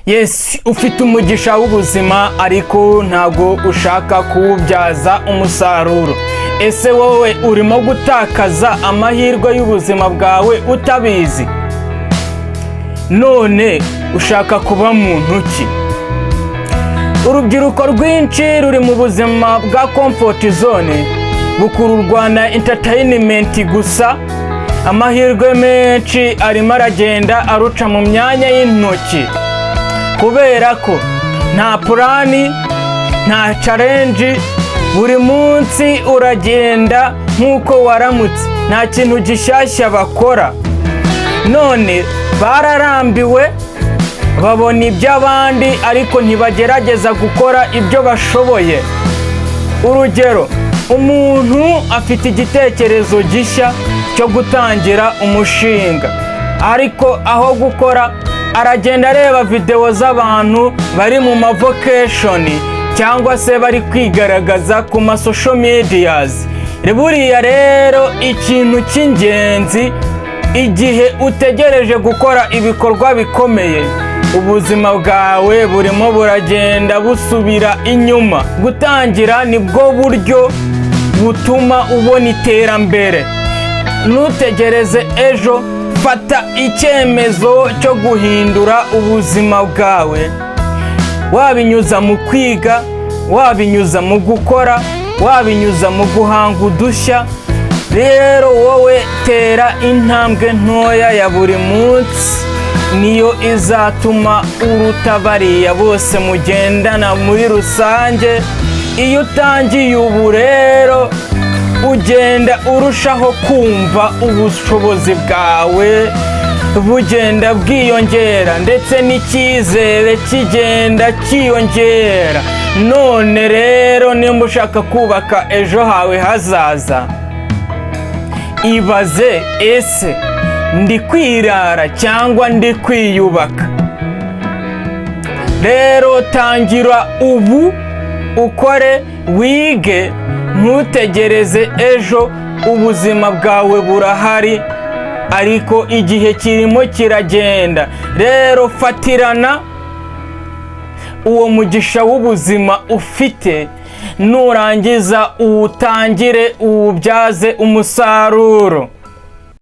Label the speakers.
Speaker 1: Yes, ufite umugisha w'ubuzima ariko ntago ushaka kuwubyaza umusaruro. Ese wowe urimo gutakaza amahirwe y'ubuzima bwawe utabizi? None ushaka kuba muntu ki? Urubyiruko rwinshi ruri mu buzima bwa comfort zone, bukururwa na entertainment gusa. Amahirwe menshi arimo aragenda aruca mu myanya y'intoki, kubera ko nta purani, nta challenge. Buri munsi uragenda nk'uko waramutse, nta kintu gishyashya bakora. None bararambiwe, babona iby'abandi ariko ntibagerageza gukora ibyo bashoboye. Urugero, umuntu afite igitekerezo gishya cyo gutangira umushinga, ariko aho gukora aragenda areba videwo z'abantu bari mu vacation cyangwa se bari kwigaragaza ku social medias. Buriya rero ikintu cy'ingenzi, igihe utegereje gukora ibikorwa bikomeye, ubuzima bwawe burimo buragenda busubira inyuma. Gutangira nibwo buryo butuma ubona iterambere. Ntutegereze ejo, fata icyemezo cyo guhindura ubuzima bwawe, wabinyuza mu kwiga, wabinyuza mu gukora, wabinyuza mu guhanga udushya. Rero wowe tera intambwe ntoya ya buri munsi, niyo izatuma uruta bariya bose mugendana muri rusange. Iyo utangiye ubu rero, ugenda urushaho kumva ubushobozi bwawe bugenda bwiyongera, ndetse n'icyizere kigenda cyiyongera. None rero nimba ushaka kubaka ejo hawe hazaza, ibaze, ese ndi kwirara cyangwa ndi kwiyubaka? Rero tangira ubu, ukore, wige, ntutegereze ejo. Ubuzima bwawe burahari ariko igihe kirimo kiragenda. Rero fatirana uwo mugisha w'ubuzima ufite, nurangiza uwutangire uwubyaze umusaruro.